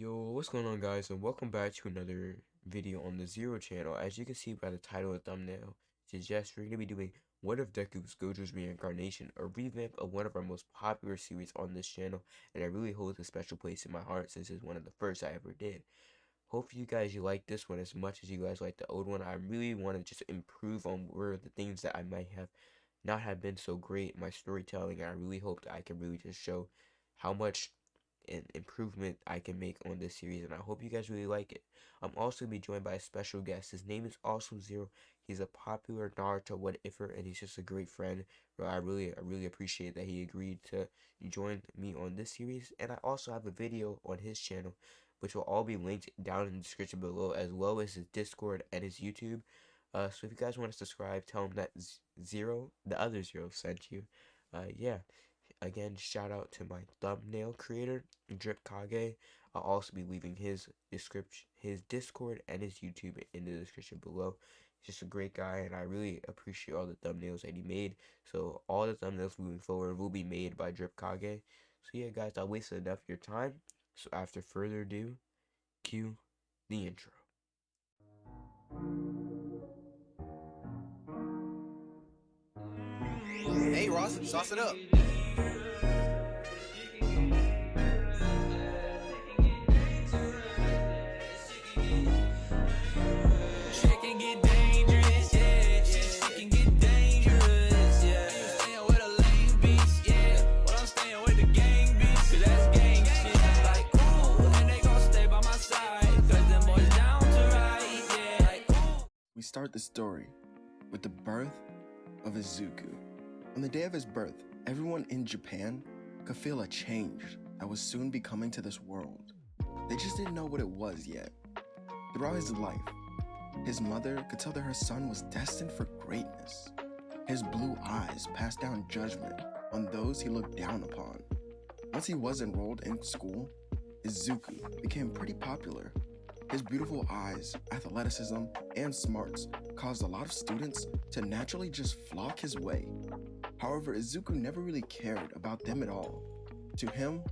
Yo, what's going on guys, and welcome back to another video on the Zero channel. As you can see by the title and thumbnail, suggests we're going to be doing What If Deku's Gojo's Reincarnation, a revamp of one of our most popular series on this channel, and it really holds a special place in my heart since it's one of the first I ever did. Hopefully you like this one as much as you guys like the old one. I really want to just improve on where the things that I might have not have been so great in my storytelling, and I really hope that I can really just show how much an improvement I can make on this series, and I hope you guys really like it. I'm also be joined by a special guest. His name is also Zero. He's a popular Naruto what ifer, and he's just a great friend. Bro, I really appreciate that he agreed to join me on this series. And I also have a video on his channel, which will all be linked down in the description below, as well as his Discord and his YouTube. So if you guys want to subscribe, tell him that Zero, the other Zero, sent you. Yeah. Again, shout out to my thumbnail creator, Drip Kage. I'll also be leaving his description, his Discord, and his YouTube in the description below. He's just a great guy, and I really appreciate all the thumbnails that he made. So all the thumbnails moving forward will be made by Drip Kage. So yeah, guys, I wasted enough of your time. So after further ado, cue the intro. Hey Ross, sauce it up. We start the story with the birth of Izuku. On the day of his birth, everyone in Japan could feel a change that was soon be coming to this world. They just didn't know what it was yet. Throughout his life, his mother could tell that her son was destined for greatness. His blue eyes passed down judgment on those he looked down upon. Once he was enrolled in school, Izuku became pretty popular. His beautiful eyes, athleticism, and smarts caused a lot of students to naturally just flock his way. However, Izuku never really cared about them at all. To him,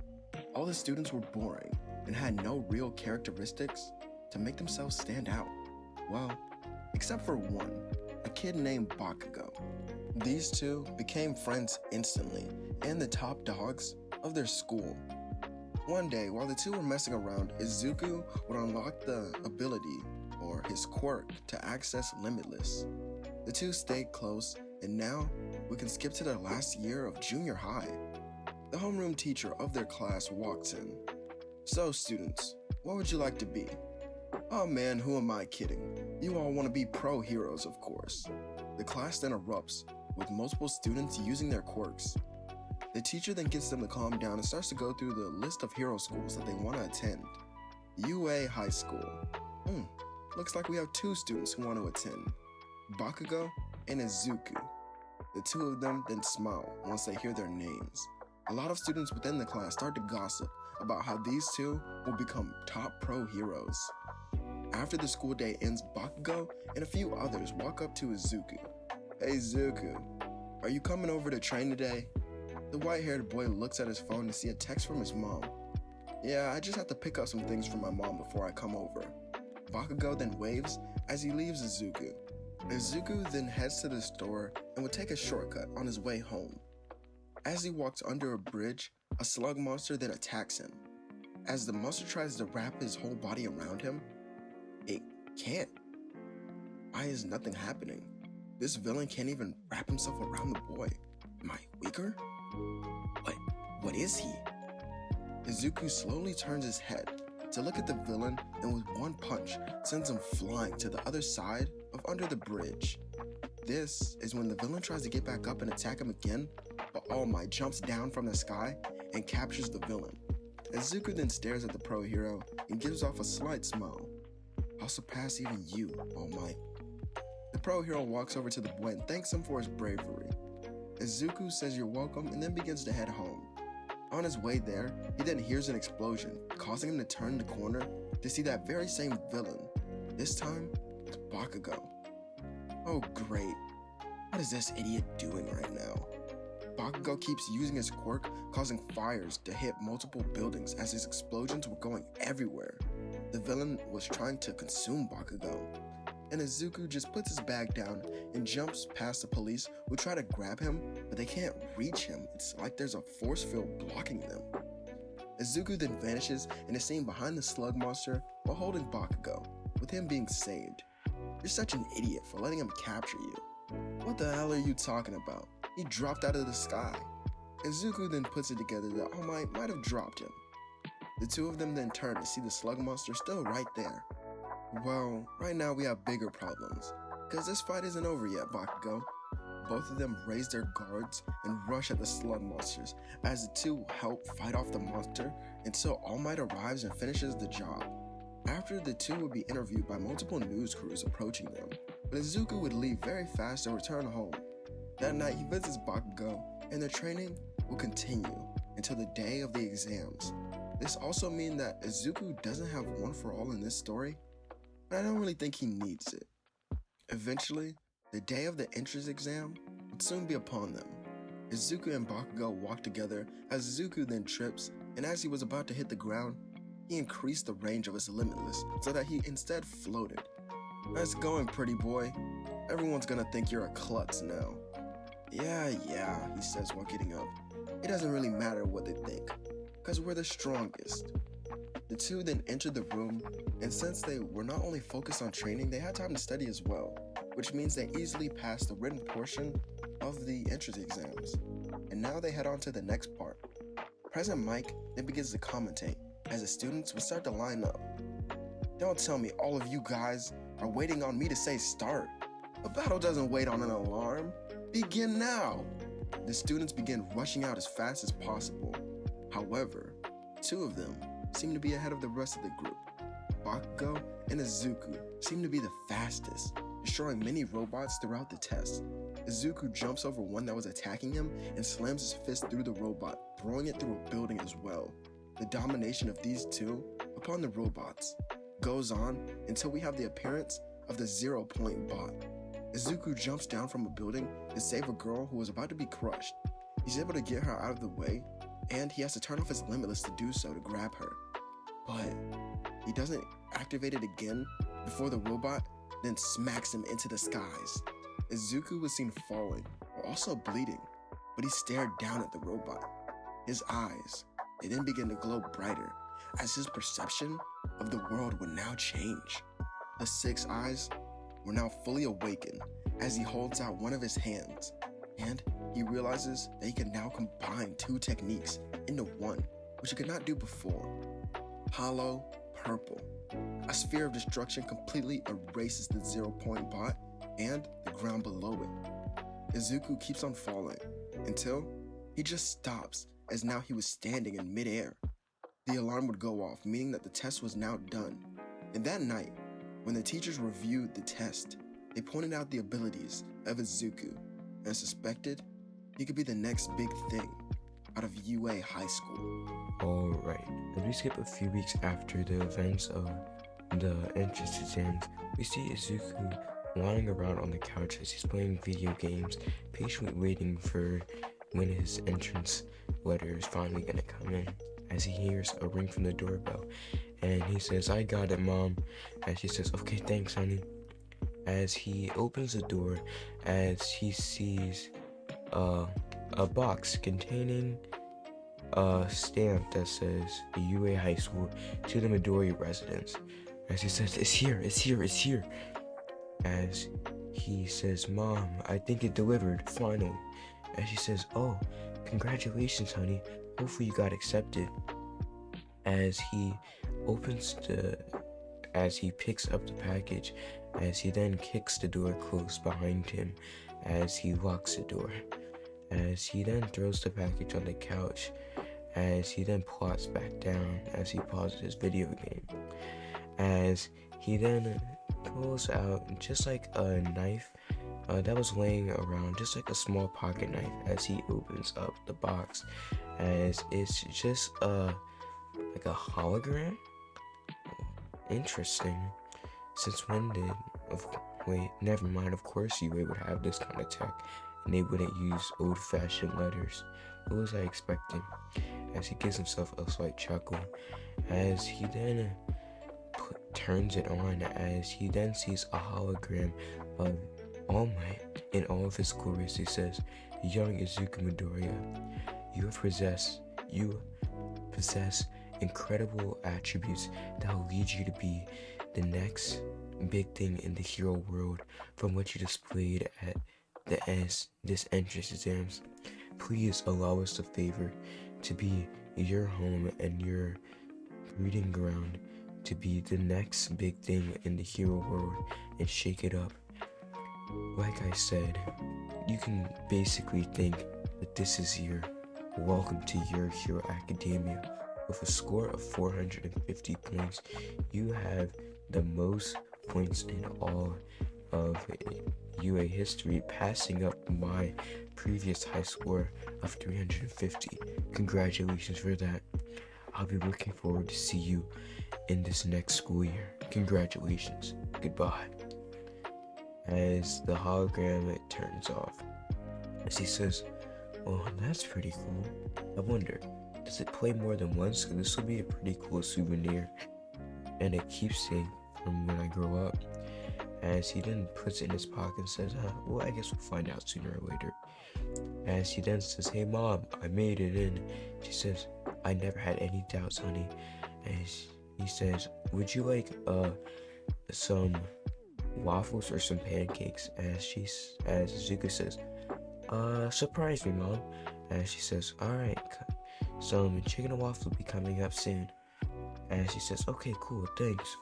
all the students were boring and had no real characteristics to make themselves stand out. Well, except for one, a kid named Bakugo. These two became friends instantly and the top dogs of their school. One day, while the two were messing around, Izuku would unlock the ability, or his quirk, to access Limitless. The two stayed close, and now we can skip to their last year of junior high. The homeroom teacher of their class walks in. So students, what would you like to be? Oh man, who am I kidding? You all want to be pro heroes, of course. The class then erupts, with multiple students using their quirks. The teacher then gets them to calm down and starts to go through the list of hero schools that they want to attend. UA High School. Looks like we have two students who want to attend. Bakugo and Izuku. The two of them then smile once they hear their names. A lot of students within the class start to gossip about how these two will become top pro heroes. After the school day ends, Bakugo and a few others walk up to Izuku. Hey Izuku, are you coming over to train today? The white-haired boy looks at his phone to see a text from his mom. Yeah, I just have to pick up some things from my mom before I come over. Bakugo then waves as he leaves Izuku. Izuku then heads to the store and would take a shortcut on his way home. As he walks under a bridge, a slug monster then attacks him. As the monster tries to wrap his whole body around him, it can't. Why is nothing happening? This villain can't even wrap himself around the boy. Am I weaker? What is he? Izuku slowly turns his head to look at the villain and with one punch sends him flying to the other side of under the bridge. This is when the villain tries to get back up and attack him again, but All Might jumps down from the sky and captures the villain. Izuku then stares at the pro hero and gives off a slight smile. I'll surpass even you, All Might. The pro hero walks over to the boy and thanks him for his bravery. Izuku says you're welcome and then begins to head home. On his way there, he then hears an explosion, causing him to turn the corner to see that very same villain. This time, it's Bakugo. Oh great, what is this idiot doing right now? Bakugo keeps using his quirk, causing fires to hit multiple buildings as his explosions were going everywhere. The villain was trying to consume Bakugo, and Izuku just puts his bag down and jumps past the police who try to grab him, but they can't reach him. It's like there's a force field blocking them. Izuku then vanishes and is seen behind the slug monster while holding Bakugo, with him being saved. You're such an idiot for letting him capture you. What the hell are you talking about? He dropped out of the sky. Izuku then puts it together that All Might might have dropped him. The two of them then turn to see the slug monster still right there. Well, right now we have bigger problems, because this fight isn't over yet, Bakugo. Both of them raise their guards and rush at the slug monsters as the two help fight off the monster until All Might arrives and finishes the job. After, the two would be interviewed by multiple news crews approaching them, but Izuku would leave very fast and return home. That night he visits Bakugo, and their training will continue until the day of the exams. This also means that Izuku doesn't have one for all in this story, but I don't really think he needs it. Eventually, the day of the entrance exam would soon be upon them. Izuku and Bakugo walk together as Izuku then trips, and as he was about to hit the ground, he increased the range of his limitless so that he instead floated. Nice going, pretty boy. Everyone's gonna think you're a klutz now. Yeah, he says while getting up. It doesn't really matter what they think, because we're the strongest. The two then entered the room, and since they were not only focused on training, they had time to study as well, which means they easily passed the written portion of the entrance exams. And now they head on to the next part. President Mike then begins to commentate as the students would start to line up. Don't tell me all of you guys are waiting on me to say start. A battle doesn't wait on an alarm. Begin now. The students begin rushing out as fast as possible. However, two of them seem to be ahead of the rest of the group. Bakugo and Izuku seem to be the fastest, destroying many robots throughout the test. Izuku jumps over one that was attacking him and slams his fist through the robot, throwing it through a building as well. The domination of these two upon the robots goes on until we have the appearance of the 0-point bot. Izuku jumps down from a building to save a girl who was about to be crushed. He's able to get her out of the way, and he has to turn off his limitless to do so to grab her. But he doesn't activate it again before the robot then smacks him into the skies. Izuku was seen falling while also bleeding, but he stared down at the robot. His eyes, they then begin to glow brighter as his perception of the world would now change. The 6 eyes were now fully awakened as he holds out one of his hands, and he realizes that he can now combine 2 techniques into one, which he could not do before. Hollow Purple. A sphere of destruction completely erases the 0-point bot and the ground below it. Izuku keeps on falling until he just stops, as now he was standing in midair. The alarm would go off, meaning that the test was now done. And that night, when the teachers reviewed the test, they pointed out the abilities of Izuku and suspected he could be the next big thing out of UA High School. Alright, as we skip a few weeks after the events of the entrance exams, we see Izuku lying around on the couch as he's playing video games, patiently waiting for when his entrance letter is finally gonna come in, as he hears a ring from the doorbell, and he says, "I got it, Mom," as she says, "Okay, thanks, honey." As he opens the door, as he sees a box containing a stamp that says the UA High School to the Midori residence. As he says, "It's here, it's here, it's here." As he says, "Mom, I think it delivered, finally." As she says, "Oh, congratulations, honey. Hopefully you got accepted." As he picks up the package, as he then kicks the door closed behind him, as he locks the door, as he then throws the package on the couch, as he then plots back down as he pauses his video game, as he then pulls out just like a knife that was laying around, just like a small pocket knife, as he opens up the box, as it's just like a hologram. Interesting. Since when did wait, never mind, of course UA would have this kind of tech and they wouldn't use old-fashioned letters. What was I expecting? As he gives himself a slight chuckle, as he then turns it on, as he then sees a hologram of All Might in all of his glories. He says, "Young Izuku Midoriya, you possess incredible attributes that will lead you to be the next big thing in the hero world from what you displayed at this entrance exams. Please allow us the favor to be your home and your breeding ground to be the next big thing in the hero world and shake it up." Like I said, you can basically think that this is your welcome to Your Hero Academia. With a score of 450 points, you have the most points in all of UA history, passing up my previous high score of 350. Congratulations for that. I'll be looking forward to see you in this next school year. Congratulations. Goodbye. As the hologram turns off, as he says, "Oh, that's pretty cool. I wonder, does it play more than once? Because this will be a pretty cool souvenir." And it keeps saying, "From when I grow up." As he then puts it in his pocket and says, "Well, I guess we'll find out sooner or later." As he then says, "Hey mom, I made it in." She says, "I never had any doubts, honey." As he says, "Would you like some waffles or some pancakes?" As Izuku says, "Surprise me, mom." As she says, "Alright, some chicken and waffles will be coming up soon." And she says, "Okay, cool, thanks."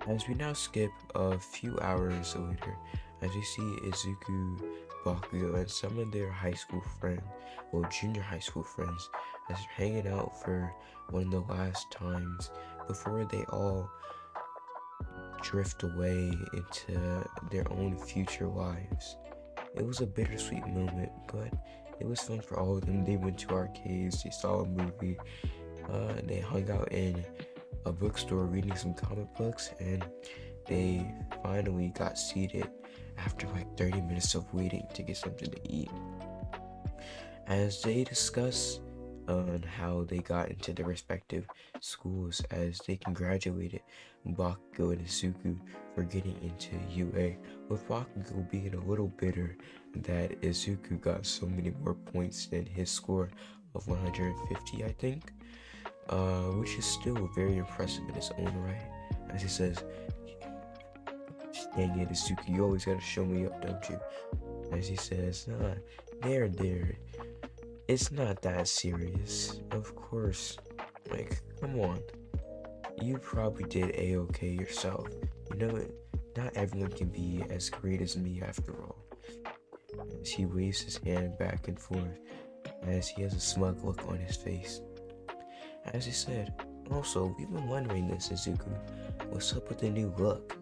As we now skip a few hours later, as we see Izuku, Bakugo, and some of their high school friends, well, junior high school friends, as they're hanging out for one of the last times before they all drift away into their own future lives. It was a bittersweet moment, but it was fun for all of them. They went to arcades, they saw a movie, they hung out in a bookstore reading some comic books, and they finally got seated after like 30 minutes of waiting to get something to eat. As they discuss on how they got into their respective schools, as they congratulated Bakugo and Izuku for getting into UA, with Bakugo being a little bitter that Izuku got so many more points than his score of 150, I think, which is still very impressive in its own right. As he says, "Dang it, Izuku, you always gotta show me up, don't you?" As he says, there, it's not that serious. Of course, like, come on. You probably did A-okay yourself. You know, not everyone can be as great as me after all." As he waves his hand back and forth, as he has a smug look on his face. As he said, "Also, we've been wondering this, Izuku. What's up with the new look?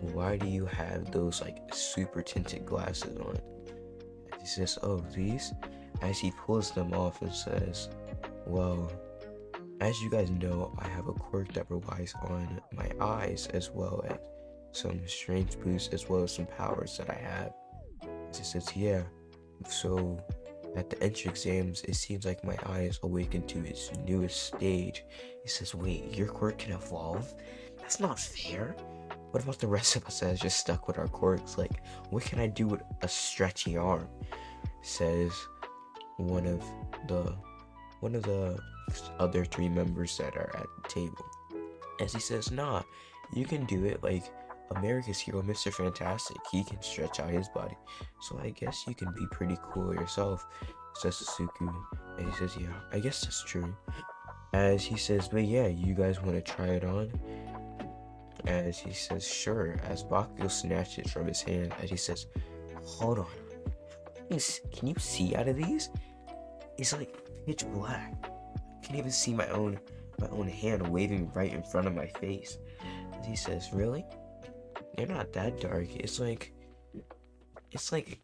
Why do you have those, like, super tinted glasses on?" As he says, "Oh, these?" As he pulls them off and says, "Well, as you guys know, I have a quirk that relies on my eyes, as well as some strange boosts, as well as some powers that I have." As he says, "Yeah, so at the entry exams, it seems like my eye is awakened to its newest stage." He says, "Wait, your quirk can evolve? That's not fair. What about the rest of us that is just stuck with our quirks? Like, what can I do with a stretchy arm?" Says one of the other three members that are at the table. As he says, "Nah, you can do it. Like, America's hero, Mr. Fantastic, he can stretch out his body. So I guess you can be pretty cool yourself," says Izuku. And he says, "Yeah, I guess that's true." As he says, "But yeah, you guys want to try it on?" As he says, "Sure," as Bakugo snatches it from his hand, as he says, "Hold on. Can you see out of these? It's like pitch black. I can't even see my own hand waving right in front of my face." As he says, "Really? They're not that dark. It's like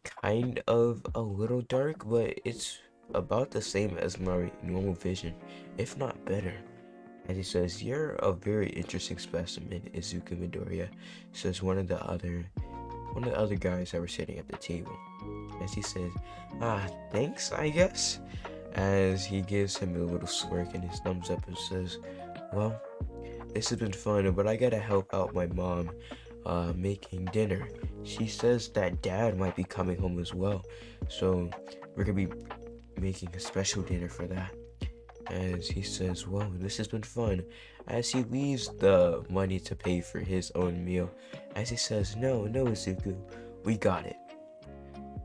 kind of a little dark, but it's about the same as my normal vision, if not better." As he says, "You're a very interesting specimen, Izuku Midoriya," says one of the other one of the other guys that were sitting at the table. As he says, thanks, I guess. As he gives him a little smirk and his thumbs up and says, well, this has been fun, but I gotta help out my mom making dinner. She says that dad might be coming home as well, so we're gonna be making a special dinner for that. As he says, well, this has been fun. As he leaves the money to pay for his own meal, as he says, no, Izuku, we got it.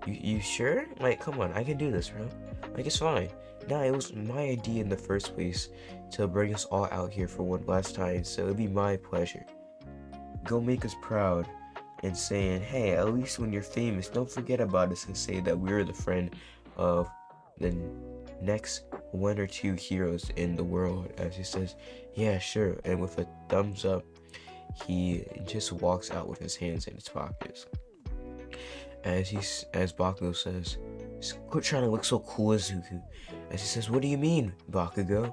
You sure? Like, come on, I can do this, bro. Like, it's fine. Nah, it was my idea in the first place to bring us all out here for one last time, so it'd be my pleasure. Go make us proud and saying, hey, at least when you're famous, don't forget about us and say that we're the friend of the next one or two heroes in the world. As he says, yeah, sure. And with a thumbs up, he just walks out with his hands in his pockets. As Bakugo says, quit trying to look so cool, Izuku. As he says, what do you mean, Bakugo?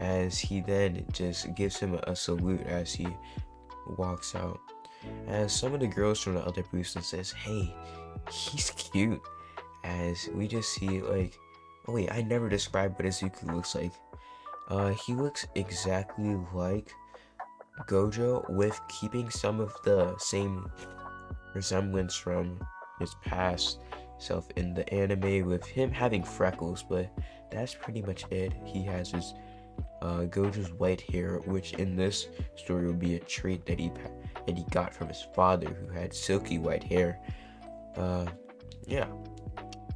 As he then just gives him a salute as he walks out. As some of the girls from the other booth says, hey, he's cute. As we just see, like, oh wait, I never described what Izuku looks like. He looks exactly like Gojo, with keeping some of the same resemblance from his past self in the anime, with him having freckles, but that's pretty much it. He has his Gojo's white hair, which in this story would be a trait that he got from his father, who had silky white hair. Yeah.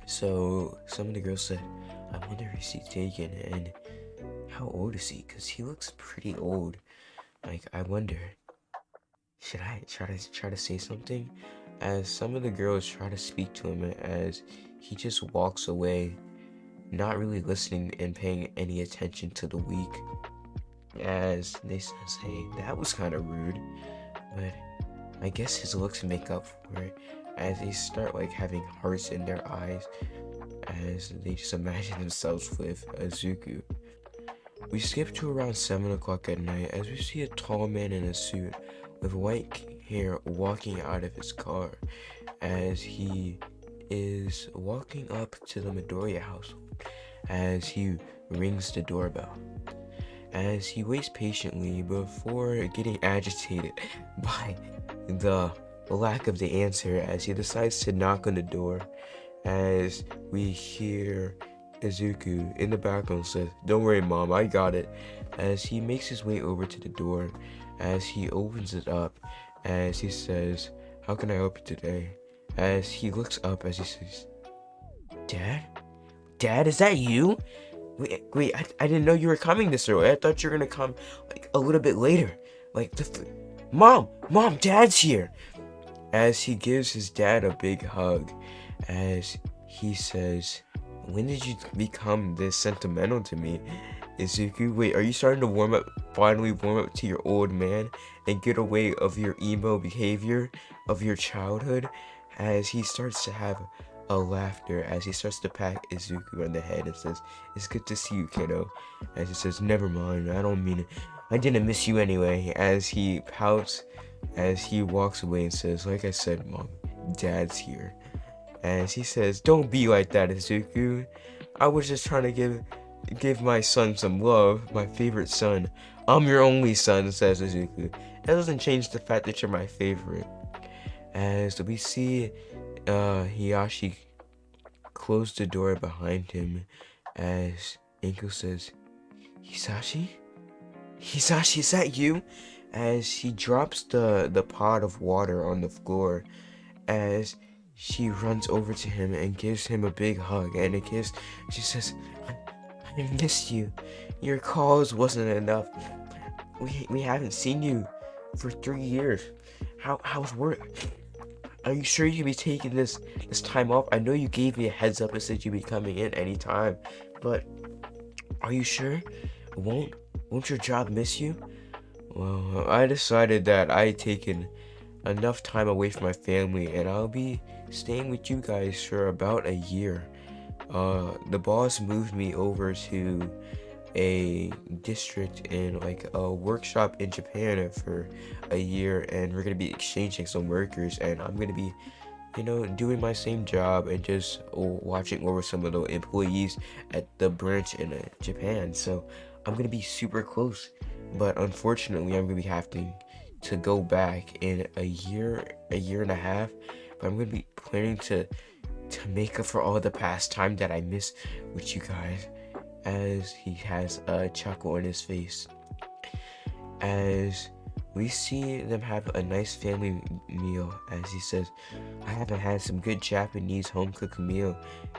So some of the girls said, I wonder if he's taken, and how old is he? Cause he looks pretty old. Like, I wonder, should I try to say something? As some of the girls try to speak to him, as he just walks away, not really listening and paying any attention to the weak. As they says, hey, that was kind of rude, but I guess his looks make up for it. As they start like having hearts in their eyes, as they just imagine themselves with Izuku. We skip to around 7 o'clock at night as we see a tall man in a suit with white hair walking out of his car, as he is walking up to the Midoriya household, as he rings the doorbell. As he waits patiently before getting agitated by the lack of the answer, as he decides to knock on the door, as we hear Izuku in the background says, don't worry mom, I got it. As he makes his way over to the door, as he opens it up, as he says, how can I help you today? As he looks up, as he says, Dad, is that you? Wait, I didn't know you were coming this early. I thought you were gonna come like a little bit later. Like, Mom, Dad's here. As he gives his dad a big hug, as he says, when did you become this sentimental to me? Izuku, wait, are you starting to finally warm up to your old man and get away of your emo behavior of your childhood? As he starts to have a laughter, as he starts to pat Izuku on the head and says, it's good to see you, kiddo. As he says, never mind, I don't mean it. I didn't miss you anyway. As he pouts, as he walks away and says, like I said, Mom, Dad's here. As he says, don't be like that, Izuku. I was just trying to give my son some love, my favorite son. I'm your only son, says Izuku. That doesn't change the fact that you're my favorite. As we see Hiyashi close the door behind him, as Inko says, Hisashi, is that you? As he drops the pot of water on the floor, as she runs over to him and gives him a big hug and a kiss. She says, I missed you. Your calls wasn't enough. We haven't seen you for 3 years. How's work? Are you sure you'll be taking this time off? I know you gave me a heads up and said you'd be coming in anytime, but are you sure? Won't your job miss you? Well, I decided that I'd taken enough time away from my family and I'll be staying with you guys for about a year. The boss moved me over to a district in like a workshop in Japan for a year, and we're gonna be exchanging some workers, and I'm gonna be doing my same job and just watching over some of the employees at the branch in Japan. So I'm gonna be super close, but unfortunately, I'm gonna be having to go back in a year and a half. But I'm gonna be planning to make up for all the past time that I missed with you guys. As he has a chuckle on his face, as we see them have a nice family meal, as he says, I haven't had some good Japanese home-cooked meal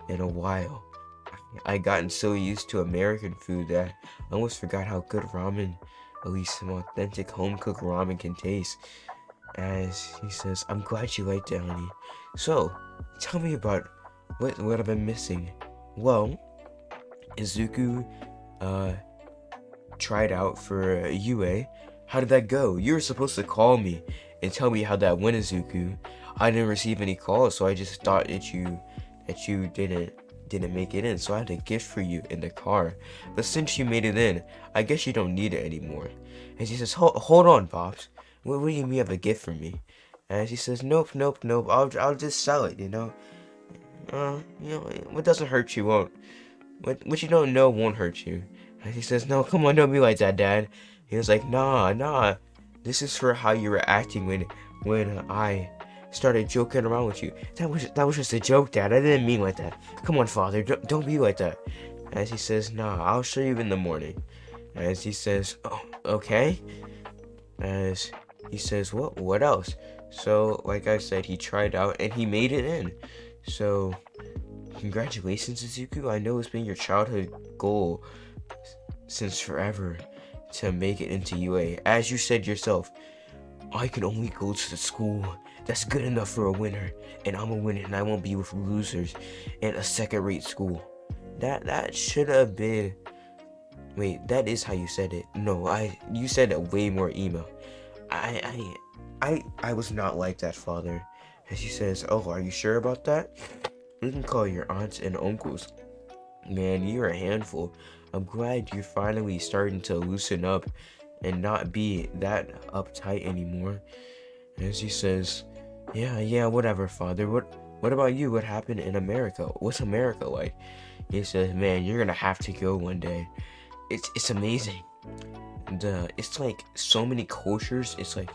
in a while. I gotten so used to American food that I almost forgot how good ramen, at least some authentic home-cooked ramen, can taste. As he says, I'm glad you liked it, honey. So, tell me about what I've been missing. Well, Izuku tried out for UA. How did that go? You were supposed to call me and tell me how that went, Izuku. I didn't receive any calls, so I just thought that you didn't make it in. So I had a gift for you in the car. But since you made it in, I guess you don't need it anymore. And she says, hold on, Pops. What do you mean you have a gift for me? And she says, nope. I'll just sell it. What doesn't hurt you won't. What you don't know won't hurt you. And he says, no, come on, don't be like that, Dad. He was like, nah. This is for how you were acting when I started joking around with you. That was just a joke, Dad. I didn't mean like that. Come on, Father, don't be like that. As he says, nah, I'll show you in the morning. As he says, oh, okay. As he says, what else? So, like I said, he tried out and he made it in. So, congratulations, Izuku. I know it's been your childhood goal since forever to make it into UA. As you said yourself, I can only go to the school that's good enough for a winner, and I'm a winner, and I won't be with losers in a second-rate school. That should have been. Wait, that is how you said it. No, you said it way more emo. I was not like that, Father. And she says, oh, are you sure about that? You can call your aunts and uncles. Man, you're a handful. I'm glad you're finally starting to loosen up and not be that uptight anymore. And she says, yeah, whatever, Father. What about you? What happened in America? What's America like? He says, man, you're gonna have to go one day. It's amazing. It's like so many cultures. It's like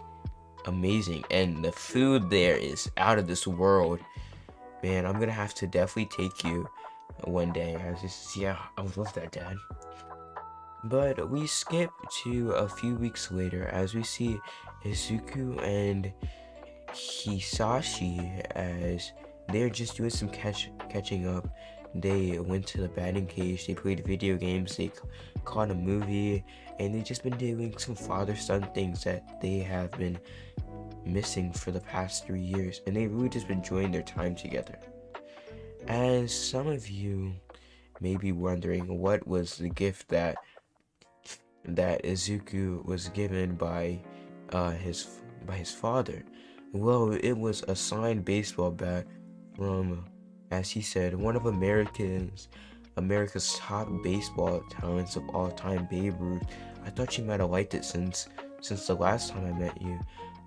amazing, and the food there is out of this world. Man, I'm gonna have to definitely take you one day. I would love that, Dad. But we skip to a few weeks later as we see Izuku and Hisashi as they're just doing some catching up. They went to the batting cage, they played video games, they caught a movie, and they've just been doing some father-son things that they have been missing for the past 3 years, and they've really just been enjoying their time together. As some of you may be wondering, what was the gift that Izuku was given by his father? Well, it was a signed baseball bat from, as he said, one of America's top baseball talents of all time, Babe Ruth. I thought you might have liked it since the last time I met you.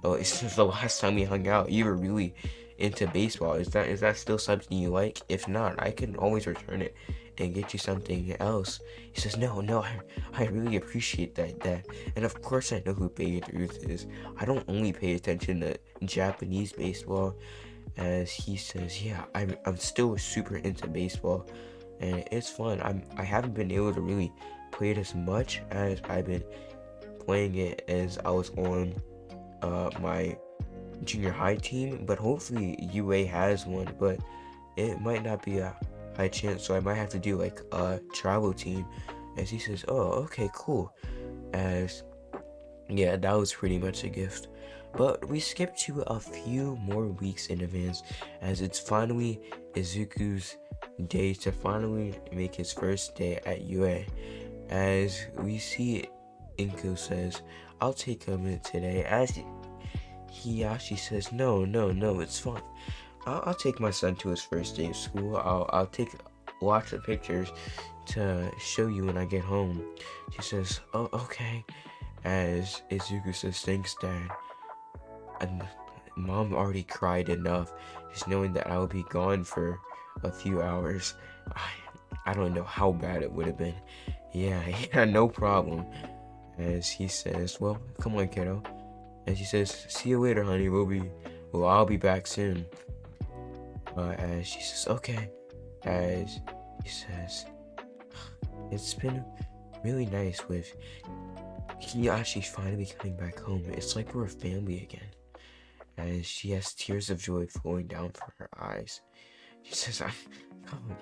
Oh, since the last time we hung out, you were really into baseball. Is that still something you like? If not, I can always return it and get you something else. He says, no, I really appreciate that. And of course I know who Babe Ruth is. I don't only pay attention to Japanese baseball. As he says, yeah, I'm still super into baseball, and it's fun. I haven't been able to really play it as much as I've been playing it as I was on my junior high team, but hopefully UA has one, but it might not be a high chance, so I might have to do like a travel team. As he says, oh, okay, cool. As yeah, that was pretty much a gift. But we skip to a few more weeks in advance as it's finally Izuku's day to finally make his first day at UA. As we see Inko says, I'll take him in today. As Hiyashi says, no, it's fine. I'll take my son to his first day of school. I'll take lots of pictures to show you when I get home. She says, oh, okay. As Izuku says, thanks, Dad. And Mom already cried enough, just knowing that I will be gone for a few hours. I don't know how bad it would have been. Yeah, no problem. As he says, well, come on, kiddo. And she says, see you later, honey. I'll be back soon. As she says, okay. As he says, it's been really nice with he actually finally coming back home. It's like we're a family again. As she has tears of joy flowing down from her eyes. She says,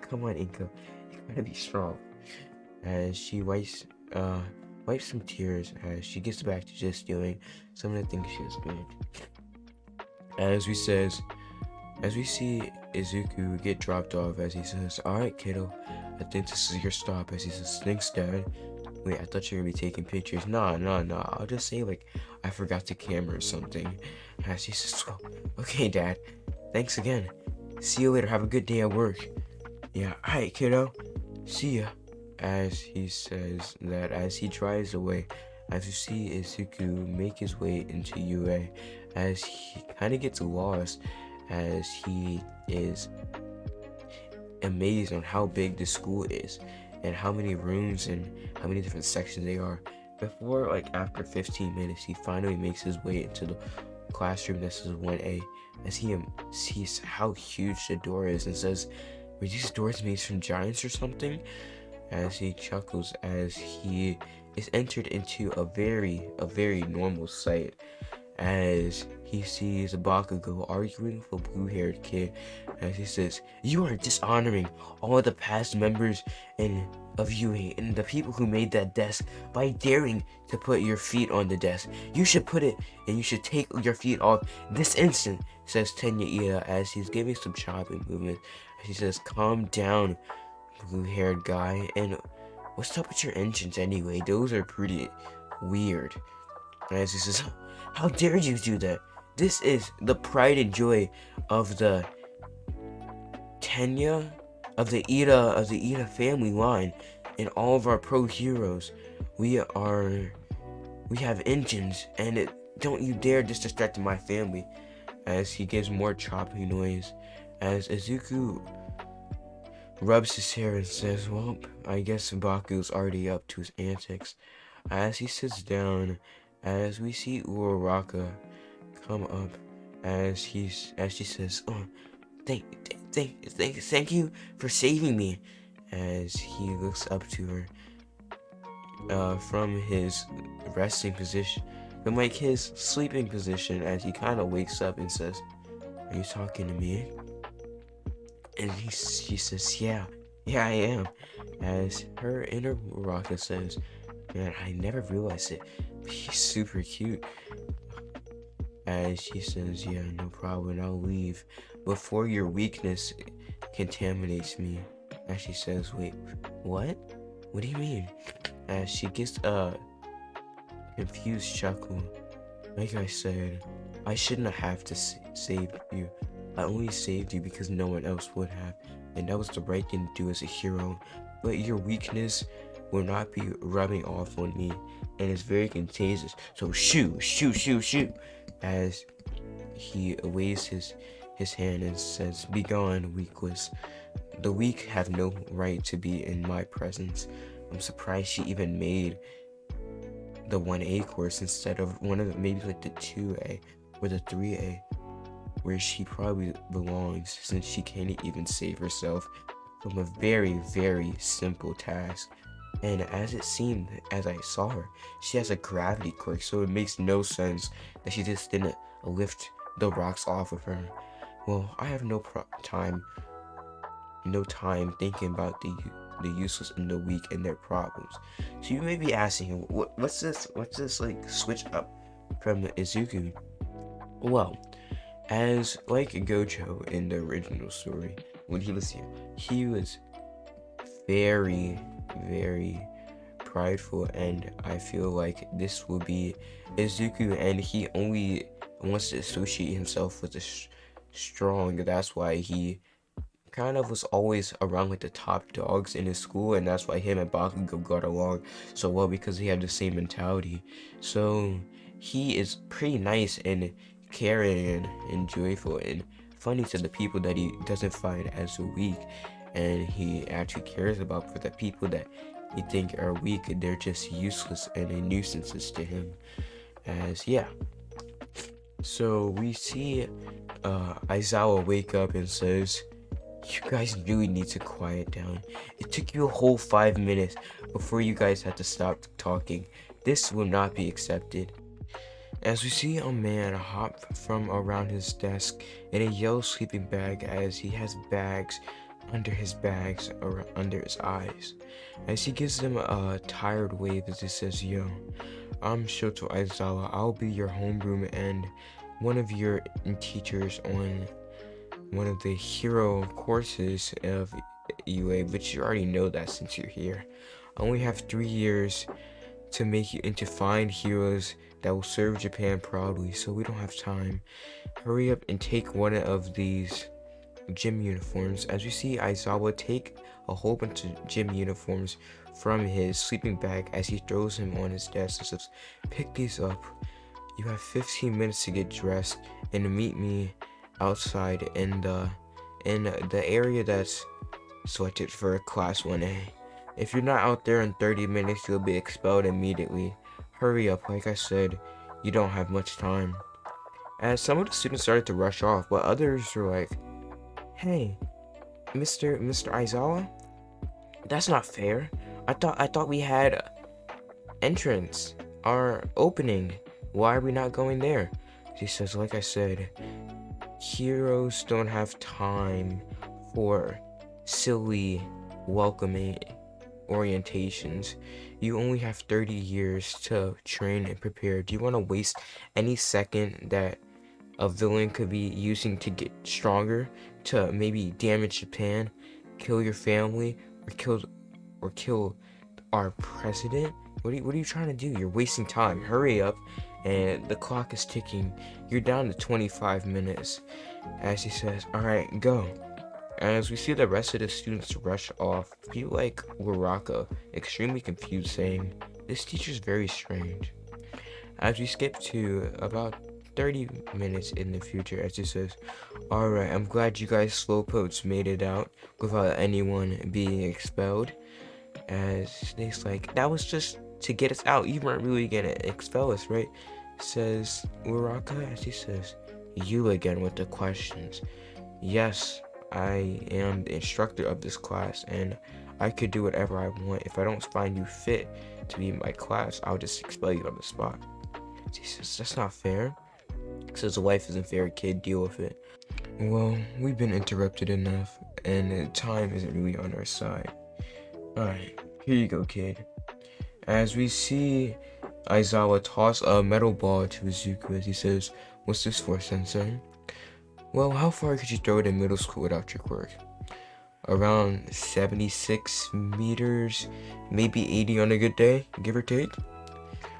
come on, Inko. You gotta be strong. As she wipes some tears as she gets back to just doing some of the things she was doing. As we see Izuku get dropped off, as he says, alright, kiddo, I think this is your stop. As he says, thanks, Dad. Wait, I thought you were gonna be taking pictures. Nah. I'll just say, like, I forgot the camera or something. As he says, well, okay, Dad. Thanks again. See you later. Have a good day at work. Yeah, alright, kiddo. See ya. As he says that, as he drives away, as you see Izuku make his way into UA, as he kind of gets lost, as he is amazed on how big the school is and how many rooms and how many different sections they are. Before, like, after 15 minutes, he finally makes his way into the classroom. This is 1A, as he sees how huge the door is and says, were these doors made from giants or something? As he chuckles as he is entered into a very normal sight, as he sees Bakugo arguing with a blue-haired kid, as he says, you are dishonoring all of the past members of UA and the people who made that desk by daring to put your feet on the desk. You should put it and you should take your feet off this instant, says Tenya Ida as he's giving some chopping movements. As he says, calm down, blue-haired guy, and what's up with your engines anyway? Those are pretty weird. As he says, how dare you do that? This is the pride and joy of the Tenya, of the Ida family line, and all of our pro heroes. We have engines, and don't you dare disrespect my family. As he gives more chopping noise, as Izuku rubs his hair and says, well, I guess Baku's already up to his antics. As he sits down, as we see Uraraka come up, as she says, oh, thank you for saving me. As he looks up to her from his resting position, from like his sleeping position, as he kind of wakes up and says, are you talking to me? And she says, yeah, I am. As her inner Raka says, man, I never realized it, but he's super cute. As she says, yeah, no problem, I'll leave before your weakness contaminates me. As she says, wait, what? What do you mean? As she gets a confused chuckle. Like I said, I shouldn't have to save you. I only saved you because no one else would have, and that was the right thing to do as a hero. But your weakness will not be rubbing off on me, and it's very contagious. So shoot. As he waves his hand and says, be gone, weakless. The weak have no right to be in my presence. I'm surprised she even made the 1A course instead of one of the, maybe like the 2A or the 3A, where she probably belongs, since she can't even save herself from a very simple task. And as it seemed, as I saw her, she has a gravity quirk, so it makes no sense that she just didn't lift the rocks off of her. Well, I have no time thinking about the useless and the weak and their problems. So you may be asking, what's this like switch up from Izuku? Well, as like Gojo in the original story, when he was here, he was very prideful, and I feel like this will be Izuku, and he only wants to associate himself with the strong. That's why he kind of was always around like the top dogs in his school, and that's why him and Bakugo got along so well, because he had the same mentality. So he is pretty nice and caring and joyful and funny to the people that he doesn't find as weak, and he actually cares about for the people that he think are weak, and they're just useless and nuisances to him. As yeah, so we see Aizawa wake up and says, "You guys really need to quiet down. It took you a whole 5 minutes before you guys had to stop talking. This will not be accepted." As we see a man hop from around his desk in a yellow sleeping bag, as he has bags under his bags or under his eyes. As he gives them a tired wave as he says, "Yo, I'm Shoto Aizawa. I'll be your homeroom and one of your teachers on one of the hero courses of UA, but you already know that since you're here. I only have 3 years to make you into fine heroes that will serve Japan proudly, so we don't have time. Hurry up and take one of these gym uniforms." As we see Aizawa take a whole bunch of gym uniforms from his sleeping bag as he throws him on his desk and says, "Pick these up. You have 15 minutes to get dressed and meet me outside in the area that's selected for class 1A. If you're not out there in 30 minutes, you'll be expelled immediately. Hurry up, like I said, you don't have much time." As some of the students started to rush off, but others were like, "Hey, Mr. Aizawa, that's not fair. I thought we had entrance, our opening. Why are we not going there?" She says, "Like I said, heroes don't have time for silly welcoming orientations. You only have 30 years to train and prepare. Do you want to waste any second that a villain could be using to get stronger, to maybe damage Japan, kill your family, or kill our president? What are you trying to do? You're wasting time. Hurry up." And the clock is ticking. You're down to 25 minutes. As he says, "All right, go." As we see the rest of the students rush off, people like Waraka extremely confused, saying, "This teacher's very strange." As we skip to about 30 minutes in the future, as he says, "Alright, I'm glad you guys slowpokes made it out without anyone being expelled." As they's like, "That was just to get us out. You weren't really gonna expel us, right?" Says Uraka, as he says, "You again with the questions. Yes, I am the instructor of this class, and I could do whatever I want. If I don't find you fit to be in my class, I'll just expel you on the spot." He says, "That's not fair." Says, "The life isn't fair, kid. Deal with it." Well, we've been interrupted enough, and time isn't really on our side. Alright, here you go, kid. As we see Aizawa toss a metal ball to Izuku as he says, "What's this for, sensei?" "Well, how far could you throw it in middle school without your quirk?" "Around 76 meters, maybe 80 on a good day, give or take."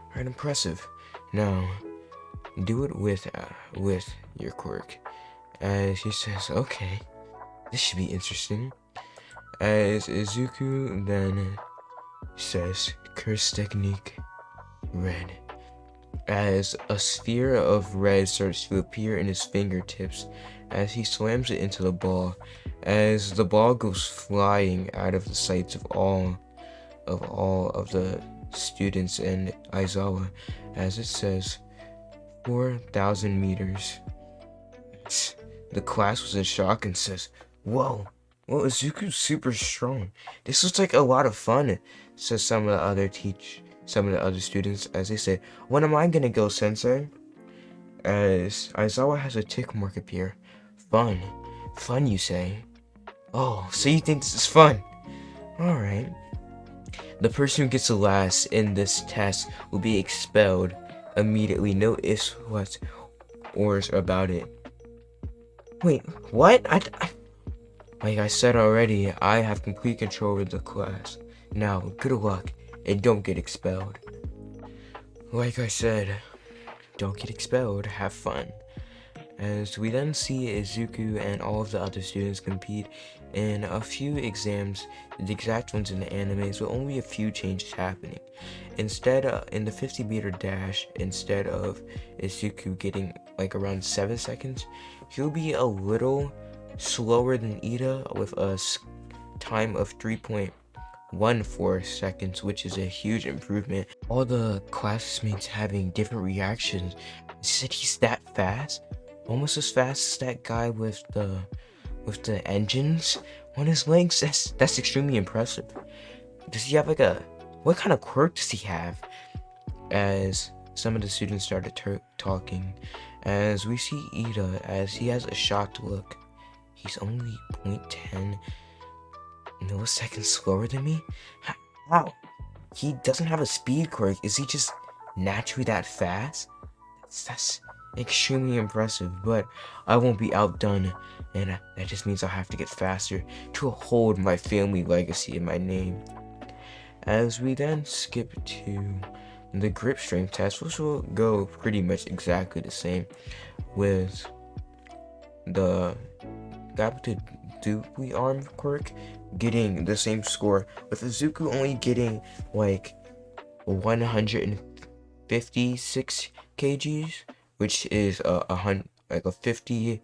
"Alright, impressive. Now, do it with your quirk." As he says, "Okay, this should be interesting." As Izuku then says, "Curse technique, red." As a sphere of red starts to appear in his fingertips as he slams it into the ball, as the ball goes flying out of the sights of all of the students and Aizawa, as it says 4,000 meters. The class was in shock and says, "Whoa, well, Izuku's super strong. This looks like a lot of fun," says some of the other students, as they say, "When am I gonna go, sensei?" As Aizawa has a tick mark appear. "Fun. Fun, you say? Oh, so you think this is fun? Alright. The person who gets the last in this test will be expelled immediately. No ifs, whats, ors about it." Wait, what? Like I said already, I have complete control over the class. Now, good luck, and don't get expelled. Like I said, don't get expelled, have fun. As we then see Izuku and all of the other students compete in a few exams, the exact ones in the animes, with only a few changes happening. Instead, in the 50-meter dash, instead of Izuku getting like around 7 seconds, he'll be a little slower than Ida with a time of 3.14 seconds, which is a huge improvement. All the classmates having different reactions. Said he's that fast, almost as fast as that guy with the engines on his legs. That's extremely impressive. Does he have like what kind of quirk does he have? As some of the students started talking, as we see Ida, as he has a shocked look. He's only 0.10 milliseconds slower than me? How? He doesn't have a speed quirk. Is he just naturally that fast? That's extremely impressive, but I won't be outdone, and that just means I'll have to get faster to hold my family legacy in my name. As we then skip to the grip strength test, which will go pretty much exactly the same, with the guy with the dupli arm quirk getting the same score, with Izuku only getting like 156 kgs, which is a 50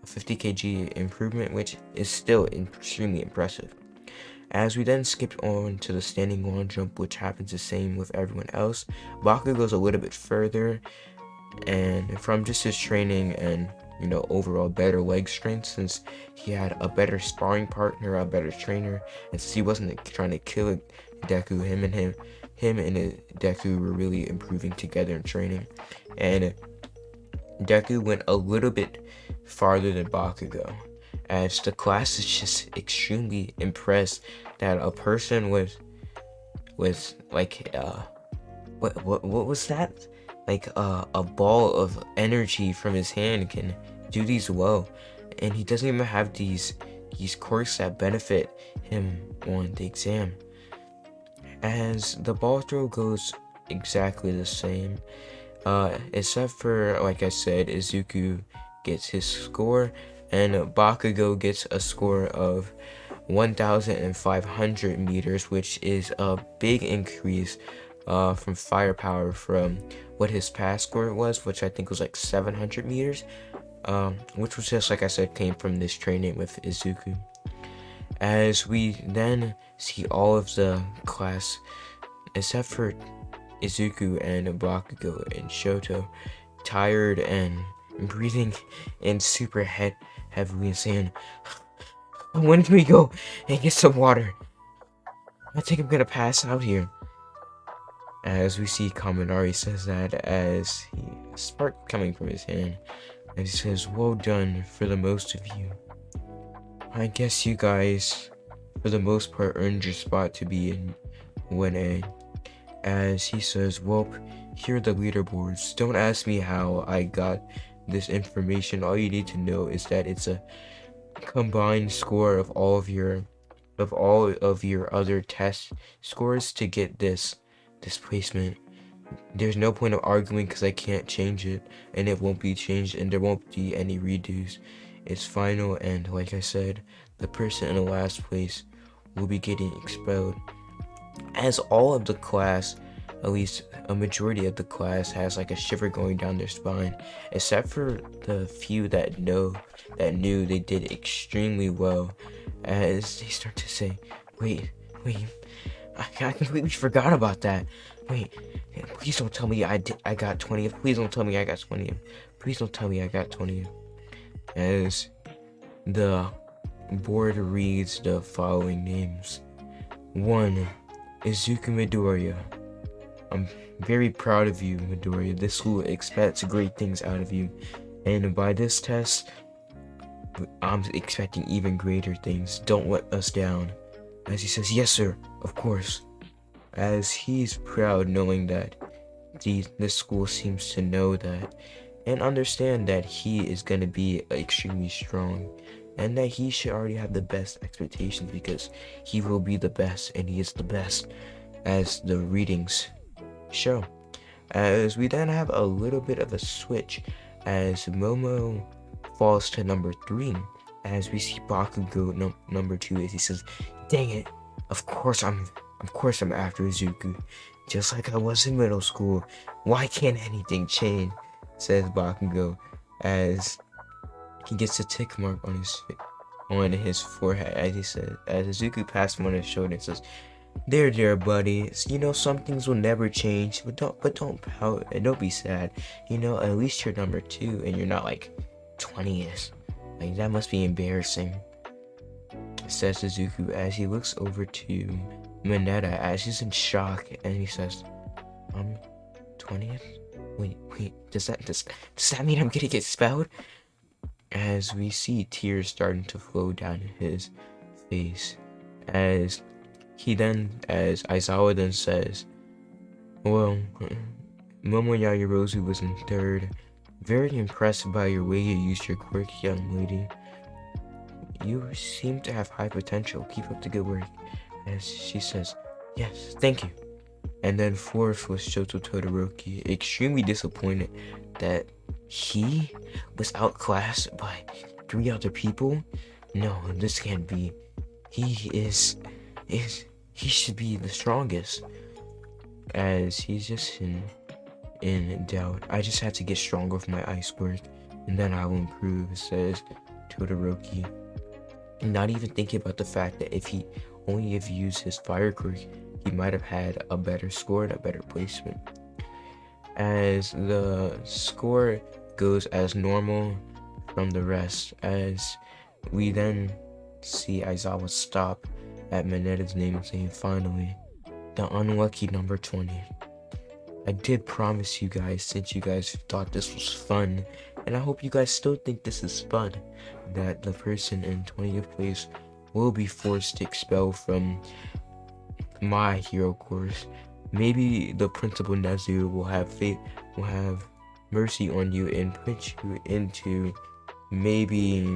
kg improvement, which is still extremely impressive. As we then skipped on to the standing long jump, which happens the same with everyone else, Baku goes a little bit further, and from just his training and overall better leg strength, since he had a better sparring partner, a better trainer, and since he wasn't trying to kill Deku, him and Deku were really improving together in training, and Deku went a little bit farther than Bakugo, as the class is just extremely impressed that a person with like what was that, like a ball of energy from his hand can do these well, and he doesn't even have these quirks that benefit him on the exam. As the ball throw goes exactly the same, except for, like I said, Izuku gets his score, and Bakugo gets a score of 1,500 meters, which is a big increase from firepower from what his past score was, which I think was like 700 meters, which was just, like I said, came from this training with Izuku. As we then see all of the class, except for Izuku and Bakugo and Shoto, tired and breathing in super heavily and saying, "When can we go and get some water? I think I'm gonna pass out here." As we see Kaminari says that as he spark coming from his hand, and he says, "Well done for the most of you. I guess you guys, for the most part, earned your spot to be in 1A." As he says, "Well, here are the leaderboards. Don't ask me how I got this information. All you need to know is that it's a combined score of all of your other test scores to get this placement. There's no point of arguing because I can't change it, and it won't be changed, and there won't be any redos. It's final, and like I said, the person in the last place will be getting expelled." As all of the class, at least a majority of the class, has like a shiver going down their spine, except for the few that knew they did extremely well, as they start to say, wait, I completely forgot about that. Wait, please don't tell me I got 20th. Please don't tell me I got 20th. Please don't tell me I got 20th. As the board reads the following names. 1. Izuku Midoriya. I'm very proud of you, Midoriya. This school expects great things out of you, and by this test, I'm expecting even greater things. Don't let us down. As he says, "Yes, sir, of course." As he's proud knowing that this school seems to know that and understand that he is going to be extremely strong, and that he should already have the best expectations because he will be the best, and he is the best, as the readings show. As we then have a little bit of a switch, as Momo falls to number 3, as we see Bakugo number 2, as he says, "Dang it! Of course I'm after Izuku, just like I was in middle school. Why can't anything change?" says Bakugo, as he gets a tick mark on his forehead, as he says, as Izuku passes him on his shoulder and says, There, buddy. You know, some things will never change, but don't pout and don't be sad. You know, at least you're number 2 and you're not like 20th. Like, that must be embarrassing," says Izuku as he looks over to Mineta as he's in shock, and he says, 20th? Wait, does that mean I'm gonna get expelled? As we see tears starting to flow down his face, as Aizawa then says, "Well, Momo Yaoyorozu was in 3rd. Very impressed by your way you used your quirk, young lady. You seem to have high potential. Keep up the good work." As she says, "Yes, thank you." And then 4th was Shoto Todoroki, extremely disappointed that he was outclassed by 3 other people. No, this can't be. He should be the strongest. As he's just in doubt. "I just have to get stronger with my ice work, and then I will improve," says Todoroki. Not even thinking about the fact that if he only have used his fire quirk, he might have had a better score and a better placement. As the score goes as normal from the rest, as we then see Aizawa stop at Mineta's name and saying, "Finally, the unlucky number 20. I did promise you guys, since you guys thought this was fun, and I hope you guys still think this is fun, that the person in 20th place will be forced to expel from my hero course. Maybe the principal Nezu will have mercy on you and put you into maybe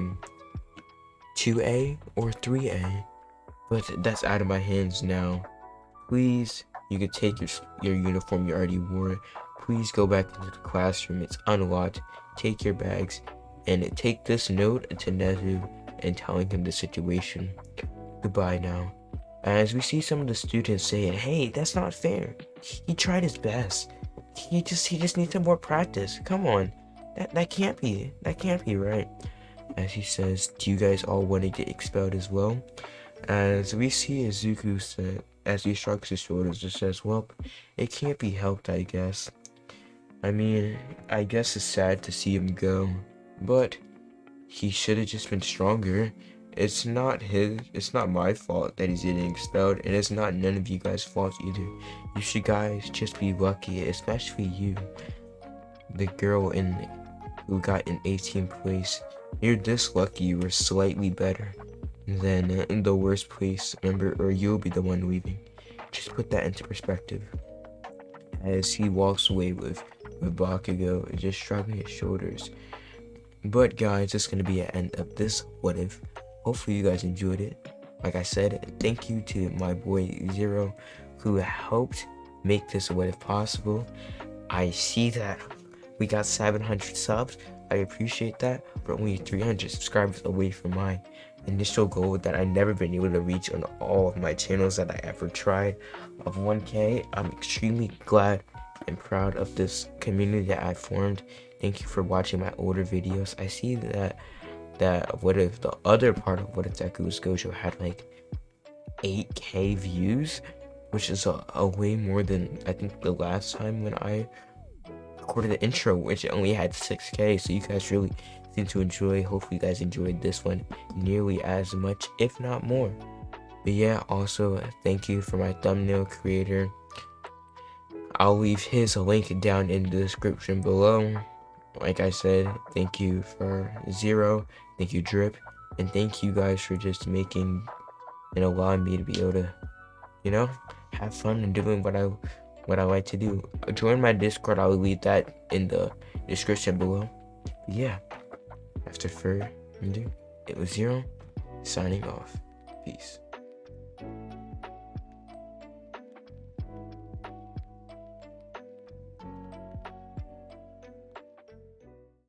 2A or 3A, but that's out of my hands now. Please, you can take your uniform you already wore. Please go back into the classroom. It's unlocked. Take your bags and take this note to Nezu and telling him the situation. Goodbye now." As we see some of the students saying, "Hey, that's not fair. He tried his best. He just needs some more practice. Come on. That can't be right." As he says, "Do you guys all want to get expelled as well?" As we see Izuku said, as he shrugs his shoulders and says, "Well, it can't be helped, I guess. I mean, I guess it's sad to see him go, but he should have just been stronger. It's not my fault that he's getting expelled, and it's not none of you guys' fault either. You should guys just be lucky, especially you, the girl who got in 18th place. You're this lucky you were slightly better than in the worst place member, or you'll be the one leaving. Just put that into perspective." As he walks away with Bakugo just shrugging his shoulders. But guys, that's gonna be the end of this What If. Hopefully you guys enjoyed it. Like I said, thank you to my boy Zero, who helped make this What If possible. I see that we got 700 subs. I appreciate that. We're only 300 subscribers away from my initial goal that I've never been able to reach on all of my channels that I ever tried, of 1K. I'm extremely glad and proud of this community that I formed. Thank you for watching my older videos. I see that What If, the other part of What If Deku's Gojo had like 8K views, which is a way more than I think the last time when I recorded the intro, which only had 6K. So you guys really seem to enjoy. Hopefully you guys enjoyed this one nearly as much, if not more. But yeah, also thank you for my thumbnail creator. I'll leave his link down in the description below. Like I said, thank you for Zero, thank you Drip, and thank you guys for just making and allowing me to be able to, you know, have fun and doing what I like to do. Join my Discord. I'll leave that in the description below. But yeah, after further ado, it was Zero signing off. Peace.